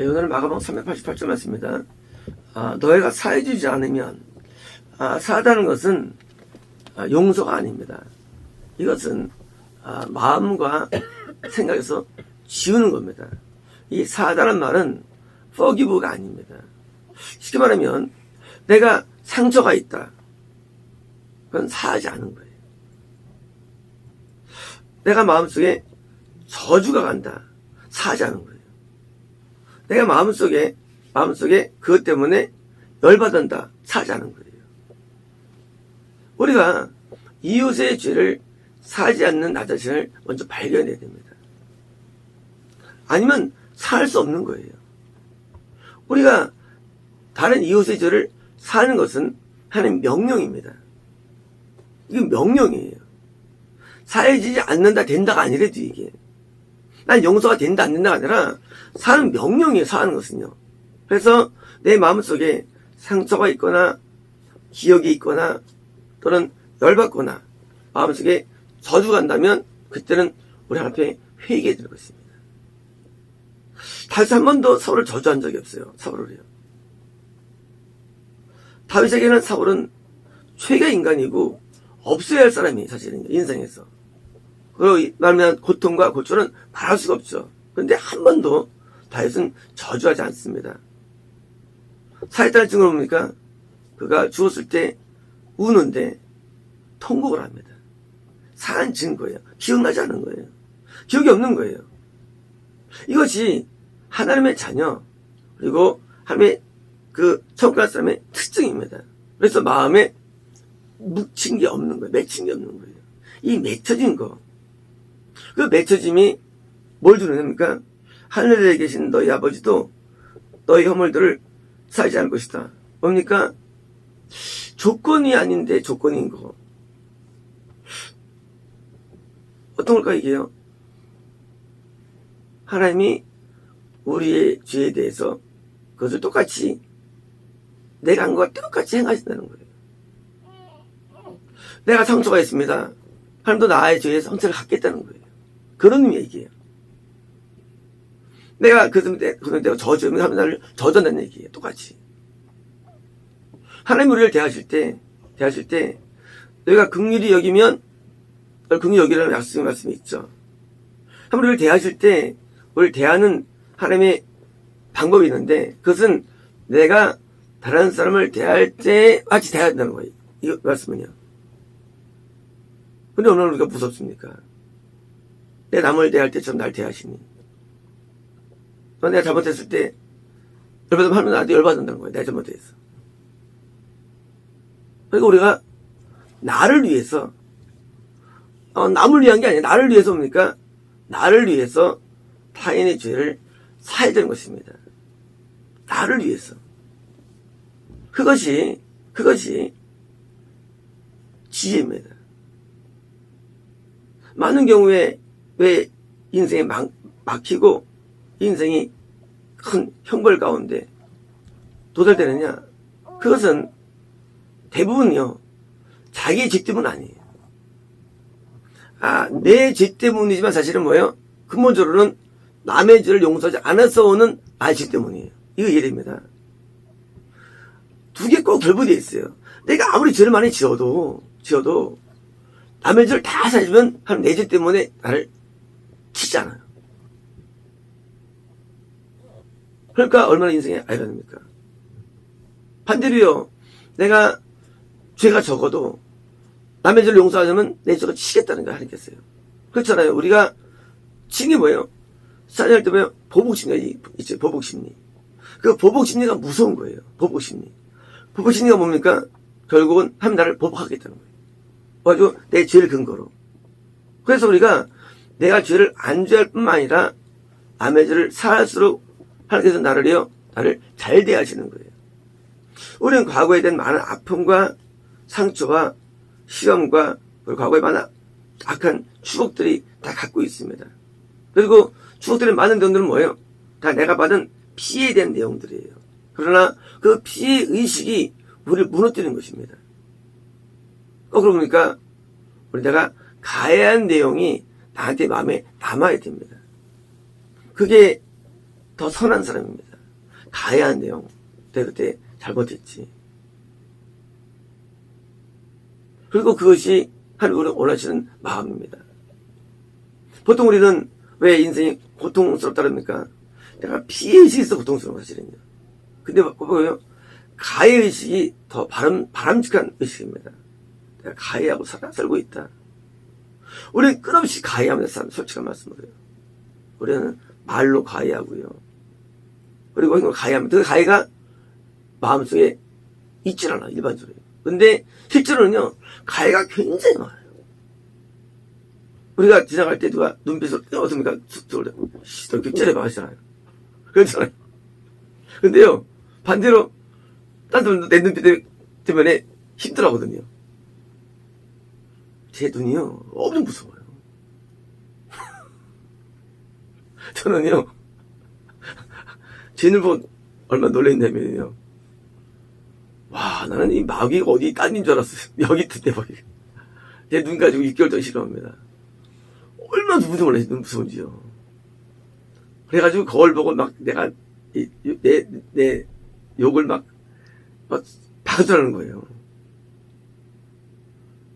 오늘은 마가복음 388절 말씀입니다. 너희가 사해주지 않으면 사하다는 것은 용서가 아닙니다. 이것은 마음과 생각에서 지우는 겁니다. 이 사하다는 말은 forgive가 아닙니다. 쉽게 말하면 내가 상처가 있다. 그건 사하지 않은 거예요. 내가 마음속에 저주가 간다. 사하지 않은 거예요. 내가 마음속에 그것 때문에 열받는다. 사하지 않은 거예요. 우리가 이웃의 죄를 사하지 않는 나 자신을 먼저 발견해야 됩니다. 아니면 사할 수 없는 거예요. 우리가 다른 이웃의 죄를 사하는 것은 하나님 명령입니다. 이게 명령이에요. 사해지지 않는다 된다가 아니래도 이게 난 용서가 된다 안 된다가 아니라 사는 명령이에요. 사하는 것은요. 그래서 내 마음속에 상처가 있거나 기억이 있거나 또는 열받거나 마음속에 저주가 간다면 그때는 우리 하나님 앞에 회개해야 될 것입니다. 다윗이 한 번도 사울을 저주한 적이 없어요. 사울을요. 다윗에게는 사울은 최대 인간이고 없어야 할 사람이 사실은 인생에서. 그리고 말하면 고통과 고초는 말할 수가 없죠. 그런데 한 번도 다윗은 저주하지 않습니다. 사했다는 증거를 보니까 그가 죽었을 때 우는데 통곡을 합니다. 사한 증거예요. 기억나지 않은 거예요. 기억이 없는 거예요. 이것이 하나님의 자녀 그리고 하나님의 그 천국 갈 사람의 특징입니다. 그래서 마음에 묻힌 게 없는 거예요. 맺힌 게 없는 거예요. 이 맺혀진 거. 그 맺혀짐이 뭘 주는 겁니까? 하늘에 계신 너희 아버지도 너희 허물들을 사하지 않을 것이다. 뭡니까? 조건이 아닌데 조건인 거. 어떤 걸까 이게요? 하나님이 우리의 죄에 대해서 그것을 똑같이 내가 한 것과 똑같이 행하신다는 거예요. 내가 상처가 있습니다. 하나님도 나의 죄에 상처를 갖겠다는 거예요. 그런 의미의 얘기예요. 내가 내가 저주하면 하면 나를 저주한다는 얘기예요. 똑같이. 하나님 우리를 대하실 때 너희가 긍휼히 여기면 널 긍휼히 여기라는 약속의 말씀이 있죠. 하나님 우리를 대하실 때 우리를 대하는 하나님의 방법이 있는데 그것은 내가 다른 사람을 대할 때 같이 대해야 된다는 거예요. 이 말씀은요. 근데 오늘 우리가 무섭습니까? 내 남을 대할 때처럼 날 대하시니. 내가 잘못했을 때 열받으면 하면 나한테 열받는다는 거예요. 내가 잘못했어. 그러니까 우리가 나를 위해서 남을 위한 게 아니라 나를 위해서 뭡니까? 나를 위해서 타인의 죄를 사야 되는 것입니다. 나를 위해서. 그것이 지혜입니다. 많은 경우에 왜 인생이 막히고 인생이 큰 형벌 가운데 도달되느냐? 그것은 대부분요 자기의 죄 때문 아니에요. 내 죄 때문이지만 사실은 뭐예요? 근본적으로는 남의 죄를 용서하지 않아서 오는 나의 죄 때문이에요. 이거 이해됩니다. 두 개 꼭 결부되어 있어요. 내가 아무리 죄를 많이 지어도 남의 죄를 다 사주면 하는 내 죄 때문에 나를 치잖아요. 그러니까 얼마나 인생에 아이러니입니까? 반대로요. 내가 죄가 적어도 남의 죄를 용서하려면 내 죄가 치겠다는 거 하겠어요. 그렇잖아요. 우리가 치는 게 뭐예요? 사냥할 때 보면 보복심리가 있죠. 보복심리. 그 보복심리가 무서운 거예요. 보복심리. 보복심리가 뭡니까? 결국은 하면 나를 보복하겠다는 거예요. 아주 내 죄를 근거로. 그래서 우리가 내가 죄를 안 죄할 뿐만 아니라 남의 죄를 사할수록 하나님께서 나를 잘 대하시는 거예요. 우리는 과거에 대한 많은 아픔과 상처와 시험과 과거에 많은 악한 추억들이 다 갖고 있습니다. 그리고 추억들의 많은 내용들은 뭐예요? 다 내가 받은 피해에 대한 내용들이에요. 그러나 그 피해 의식이 우리를 무너뜨리는 것입니다. 거꾸로 보니까 내가 가해한 내용이 나한테 마음에 남아야 됩니다. 그게 더 선한 사람입니다. 가해한 내용. 내가 그때 잘못했지. 그리고 그것이 하나님을 원하시는 마음입니다. 보통 우리는 왜 인생이 고통스럽다 그럽니까? 내가 피해의식이 있어 고통스러운 사실은요. 근데 보면 가해의식이 더 바람직한 의식입니다. 내가 가해하고 살고 있다. 우리는 끝없이 가해하면서 사는 솔직한 말씀을 해요. 우리는 말로 가해하고요. 그리고 가해하면 그 가해가 마음속에 있질 않아 일반적으로. 근데 실제로는요 가해가 굉장히 많아요. 우리가 지나갈 때 누가 눈빛을 어떻습니까? 너 이렇게 째려봐 하시잖아요. 그렇잖아요. 근데요 반대로 딴 사람도 내 눈빛 때문에 힘들어하거든요. 제 눈이요 엄청 무서워요. 저는요 제 눈을 보고 얼마나 놀랬냐면요, 와 나는 이 마귀가 어디 딴인 줄 알았어요. 여기 있던데 마귀. 제 눈 가지고 6개월 동안 싫어합니다. 얼마나 무서운지요. 그래가지고 거울 보고 막 내가 내 욕을 막 박으라는 거예요.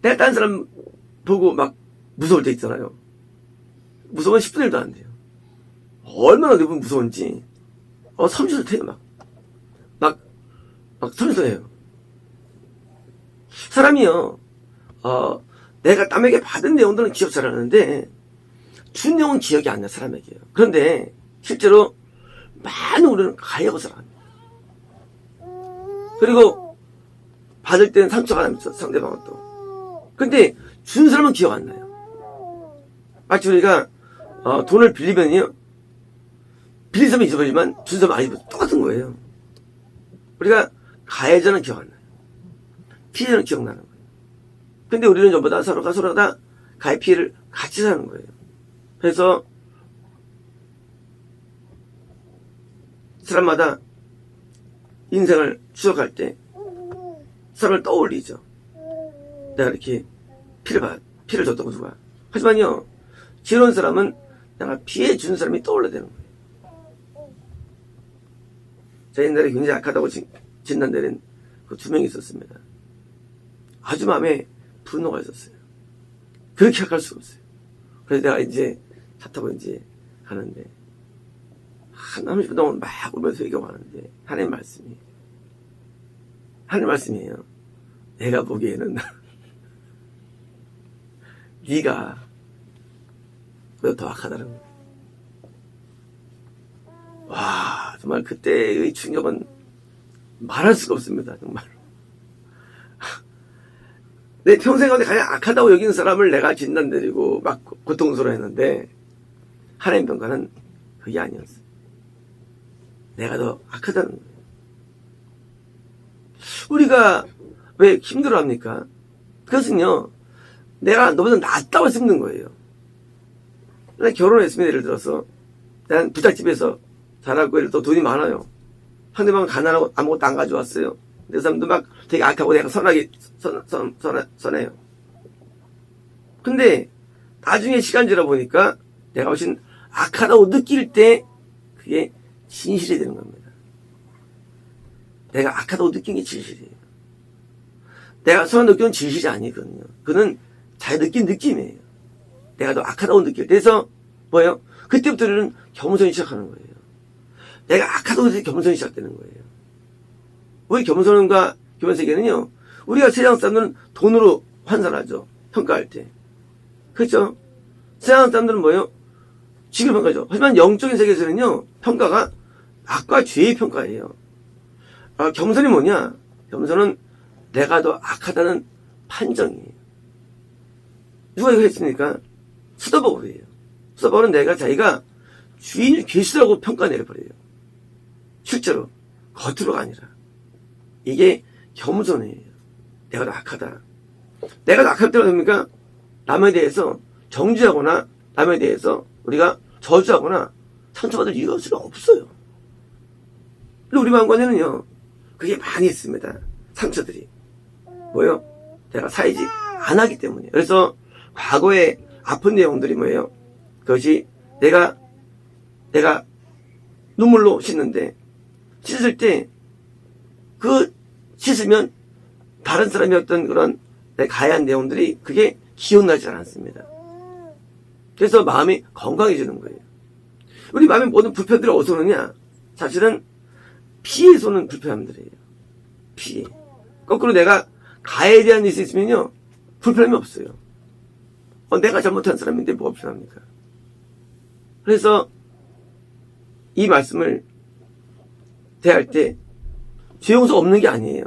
내가 딴 사람 보고 막 무서울 때 있잖아요. 무서우면 10분의 1도 안 돼요. 얼마나 기분 무서운지 섬찟해요. 막 섬찟해요. 사람이요 내가 남에게 받은 내용들은 기억 잘 하는데 준 내용은 기억이 안 나 사람에게요. 그런데 실제로 많은 우리는 가해하고 살아갑니다. 그리고 받을 때는 상처가 납니다. 상대방은 또. 근데 준 사람은 기억 안 나요. 마치 우리가 돈을 빌리면요 빌린 사람은 잊어버리지만 준 사람은 안 잊어버려. 똑같은 거예요. 우리가 가해자는 기억 안 나요. 피해자는 기억나는 거예요. 근데 우리는 전부 다 서로가 다 가해 피해를 같이 사는 거예요. 그래서 사람마다 인생을 추억할 때 사람을 떠올리죠. 내가 이렇게 피해를 줬다고 누가. 하지만요 지혜로운 사람은 내가 피해 준 사람이 떠올라야 되는 거예요. 제가 옛날에 굉장히 악하다고 진단 내린 그 2명이 있었습니다. 아주 마음에 분노가 있었어요. 그렇게 악할 수가 없어요. 그래서 내가 이제 탓하고 이제 가는데 한 30분 동안 막 울면서 얘기하는데 하나님 말씀이에요. 내가 보기에는 네가 더 악하다는 거예요. 와 정말 그때의 충격은 말할 수가 없습니다. 정말로. 내 평생 가운데 가장 악하다고 여기는 사람을 내가 진단 내리고 막 고통스러워했는데 하나님 평가는 그게 아니었어. 내가 더 악하다는 거예요. 우리가 왜 힘들어합니까? 그것은요 내가 너보다 낫다고 해서 힘든 거예요. 난 결혼했으면 예를 들어서 난 부잣집에서 자라고 예를 들어 돈이 많아요. 상대방은 가난하고 아무것도 안 가져왔어요. 그 사람도 막 되게 악하고 내가 선해요. 근데 나중에 시간 지나 보니까 내가 훨씬 악하다고 느낄 때 그게 진실이 되는 겁니다. 내가 악하다고 느낀 게 진실이에요. 내가 선한 느끼는 진실이 아니거든요. 그는 잘 느낀 느낌이에요. 내가 더 악하다고 느낄 때. 그래서 뭐예요? 그때부터 우리는 겸손이 시작하는 거예요. 내가 악하다고 해서 겸손이 시작되는 거예요. 우리 겸손과 겸손세계는요 우리가 세상 사람들은 돈으로 환산하죠. 평가할 때. 그렇죠? 세상 사람들은 뭐예요? 지금 평가죠. 하지만 영적인 세계에서는요 평가가 악과 죄의 평가예요. 겸손이 뭐냐? 겸손은 내가 더 악하다는 판정이에요. 누가 이거 했습니까? 수더바울이에요. 수더바울은 자기가 주인이 계시다고 평가 내려버려요. 실제로 겉으로가 아니라. 이게 겸손이에요. 내가 더 악하다. 내가 더 악할 때가 됩니까? 남에 대해서 정죄하거나 남에 대해서 우리가 저주하거나 상처받을 이유가 없어요. 근데 우리 마음관에는요 그게 많이 있습니다. 상처들이. 뭐예요? 내가 사이지 안 하기 때문이에요. 그래서 과거에 아픈 내용들이 뭐예요? 그것이 내가 눈물로 씻는데 씻을 때 그 씻으면 다른 사람이 어떤 그런 가해한 내용들이 그게 기억나지 않습니다. 그래서 마음이 건강해지는 거예요. 우리 마음의 모든 불편들이 어디서 오느냐? 사실은 피에서 오는 불편함들이에요. 피. 거꾸로 내가 가해에 대한 일이 있으면요, 불편함이 없어요. 내가 잘못한 사람인데 뭐가 불편합니까? 그래서 이 말씀을 대할 때 죄 용서 없는 게 아니에요.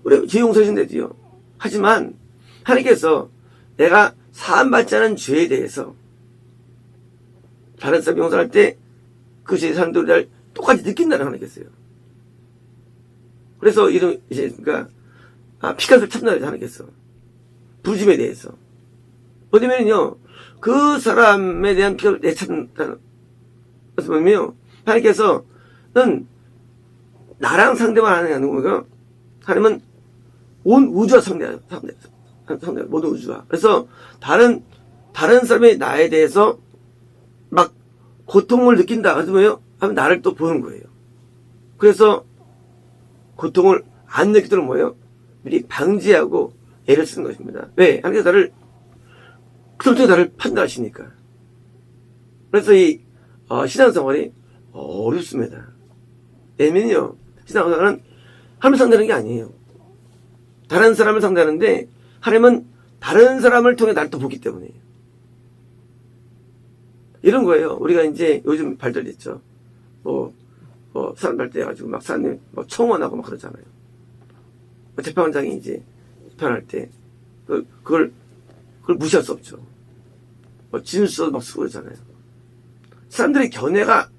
우리 죄 용서하신대도요. 하지만 하나님께서 내가 사함받지 않은 죄에 대해서 다른 사람 용서할 때 그 죄 사람들을 똑같이 느낀다는 하나님께서요. 그래서 이런 이제 그러니까 피칸을 참나를 하나님께서 부르심에 대해서 어디면요 그 사람에 대한 피칸을 내찾는다는 그래서 뭐냐면 하나님께서는 나랑 상대만 하는 거고요. 하나님은 온 우주와 상대 모든 우주와. 그래서 다른 사람이 나에 대해서 막 고통을 느낀다. 그래서 뭐예요? 하면 나를 또 보는 거예요. 그래서 고통을 안 느끼도록 뭐예요? 미리 방지하고 애를 쓰는 것입니다. 왜? 하나님께서 나를 판단하시니까. 그래서 이 신앙생활이 어렵습니다. 왜냐면요, 신앙생활은 하나님을 상대하는 게 아니에요. 다른 사람을 상대하는데 하나님은 다른 사람을 통해 나를 또 보기 때문이에요. 이런 거예요. 우리가 이제 요즘 발달됐죠. 사람 발달해가지고 막 사람들 청원하고 막 그러잖아요. 재판장이 이제 재판할 때 그걸 무시할 수 없죠. 진술서도 막 쓰고 그러잖아요. 사람들의 견해가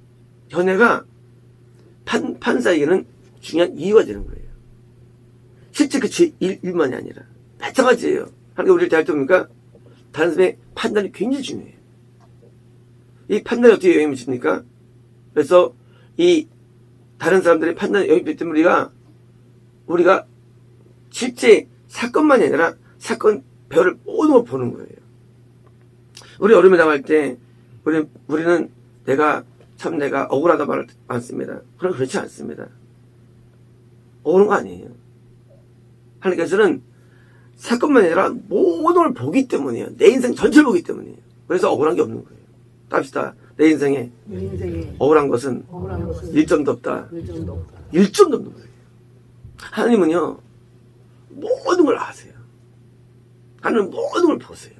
판사에게는 중요한 이유가 되는 거예요. 실제 그 죄 일만이 아니라 마찬가지예요. 하나님께 우리를 대할 때 보니까 다른 사람의 판단이 굉장히 중요해요. 이 판단이 어떻게 영향을 미칩니까? 그래서 이 다른 사람들의 판단에 영향을 미치기 때문에 우리가 실제 사건만이 아니라 사건 배우를 모든 걸 보는 거예요. 우리 어려움에 당할 때 우리는 내가 억울하다 말을 않습니다. 그럼 그렇지 않습니다. 억울한 거 아니에요. 하나님께서는 사건만이 아니라 모든 걸 보기 때문이에요. 내 인생 전체를 보기 때문이에요. 그래서 억울한 게 없는 거예요. 답시다. 내 인생에 억울한 것은 1점도 없다. 1점도 없는 거예요. 하나님은요, 모든 걸 아세요. 하나님은 모든 걸 보세요.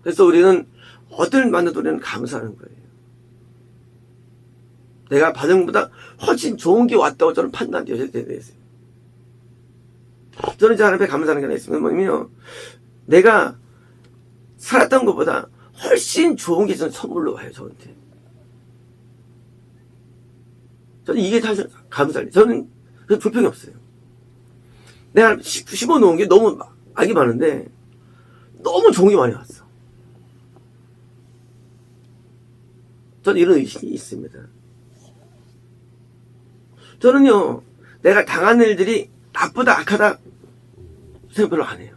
그래서 우리는 어떤 일 만나도 우리는 감사하는 거예요. 내가 받은 것보다 훨씬 좋은 게 왔다고 저는 판단되어야 되겠어요. 저는 이제 하나님 앞에 감사하는 게 하나 있습니다. 뭐냐면요, 내가 살았던 것보다 훨씬 좋은 게 저는 선물로 와요, 저한테. 저는 이게 사실 감사해요. 저는 불평이 없어요. 내가 심어놓은 게 너무 악이 많은데 너무 좋은 게 많이 왔어. 저는 이런 의식이 있습니다. 저는요, 내가 당한 일들이 나쁘다, 악하다 생각 별로 안 해요.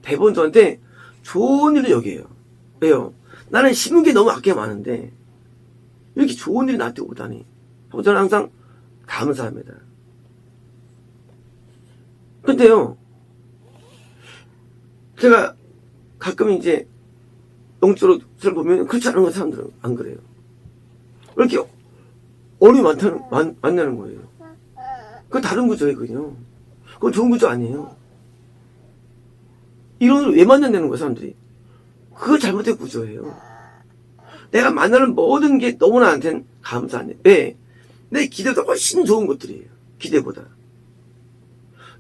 대부분 저한테 좋은 일을 여겨요. 왜요? 나는 심은 게 너무 악기가 많은데 이렇게 좋은 일이 나한테 오다니. 저는 항상 감사합니다. 근데요, 제가 가끔 이제 영적으로 보면 그렇지 않은 사람들은 안 그래요. 왜 이렇게 어려움이 많냐는 거예요. 그거 다른 구조예요. 그건 좋은 구조 아니에요. 이런 걸 왜 만나냐는 거예요, 사람들이. 그거 잘못된 구조예요. 내가 만나는 모든 게 너무 나한테는 감사하네. 왜? 내 기대보다 훨씬 좋은 것들이에요. 기대보다.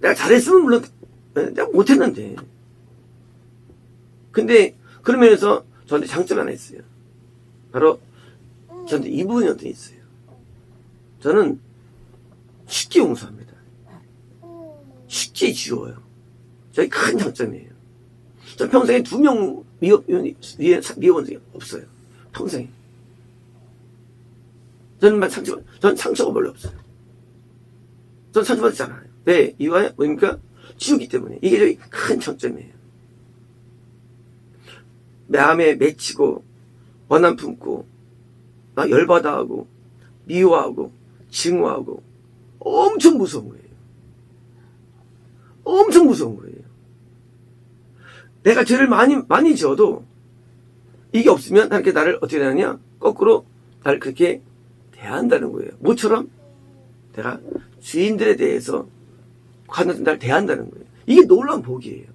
내가 잘했으면 물론 내가 못했는데. 근데 그런 면에서 저한테 장점이 하나 있어요. 바로 저한테 이 부분이 어떤 있어요. 저는 쉽게 용서합니다. 쉽게 지워요. 저희 큰 장점이에요. 저 평생에 2명 미워본 적이 없어요. 평생에. 저는 상처가 별로 없어요. 저는 상처받지 않아요. 왜? 이유가 뭡니까? 지우기 때문에. 이게 저희 큰 장점이에요. 마음에 맺히고 원한 품고 막 열받아 하고 미워하고 증오하고 엄청 무서운 거예요. 엄청 무서운 거예요. 내가 죄를 많이 지어도 이게 없으면 하나님께 나를 어떻게 대하느냐? 거꾸로 나를 그렇게 대한다는 거예요. 뭐처럼? 내가 주인들에 대해서 관원들 나를 대한다는 거예요. 이게 놀라운 복이에요.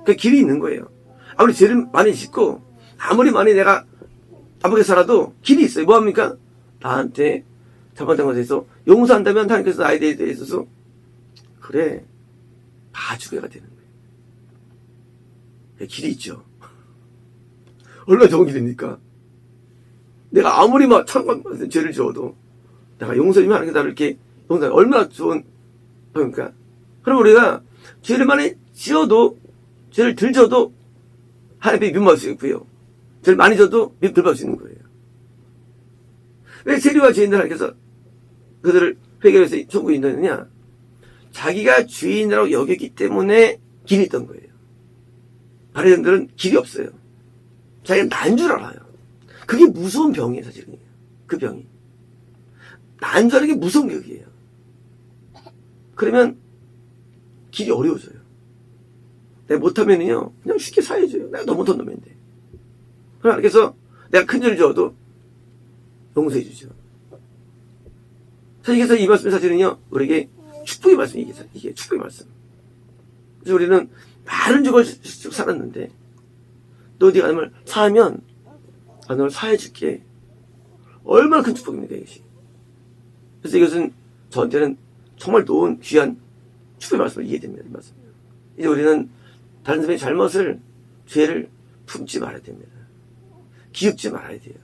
그 길이 있는 거예요. 아무리 죄를 많이 짓고 아무리 많이 내가 나쁘게 살아도 길이 있어요. 뭐합니까? 나한테 잘못한 것에 대해서 용서한다면 하나님께서 나에 대해서 그래 봐주게가 되는 거예요. 길이 있죠. 얼마나 좋은 길입니까? 내가 아무리 막 참관 죄를 지어도 내가 용서하면 하나님께서 나를 이렇게 용서해. 얼마나 좋은 그러니까. 그럼 우리가 죄를 많이 지어도 죄를 덜 져도 하나님께 미움받을 수 있고요. 죄를 많이 져도 덜 받을 수 있는 거예요. 왜 세리와 죄인들 하나님께서 그들을 회개해서 천국에 인도했느냐? 자기가 주인이라고 여겼기 때문에 길이 있던 거예요. 바리새인들은 길이 없어요. 자기가 난 줄 알아요. 그게 무서운 병이에요, 사실은. 그 병이. 난 줄 아는 게 무서운 격이에요. 그러면 길이 어려워져요. 내가 못하면은요, 그냥 쉽게 사해줘요. 내가 너무 못한 놈인데. 그래서 내가 큰 죄를 지어도 용서해주죠. 사실 이 말씀 사실은요, 우리에게 축복의 말씀이에요. 이게 축복의 말씀. 그래서 우리는 많은 죽을 살았는데, 너 네가 나를 사하면, 너를 사해줄게. 얼마나 큰 축복입니까, 이것이. 그래서 이것은 저한테는 정말 좋은, 귀한 축복의 말씀을 이해됩니다, 이 말씀. 이제 우리는 다른 사람의 잘못을, 죄를 품지 말아야 됩니다. 기웃지 말아야 돼요.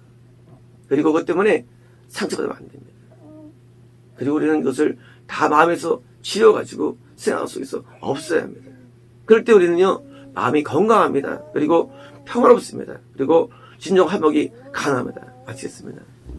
그리고 그것 때문에 상처받으면 안 됩니다. 그리고 우리는 이것을 다 마음에서 치워가지고 생활 속에서 없어야 합니다. 그럴 때 우리는요, 마음이 건강합니다. 그리고 평화롭습니다. 그리고 진정 화목이 가능합니다. 마치겠습니다.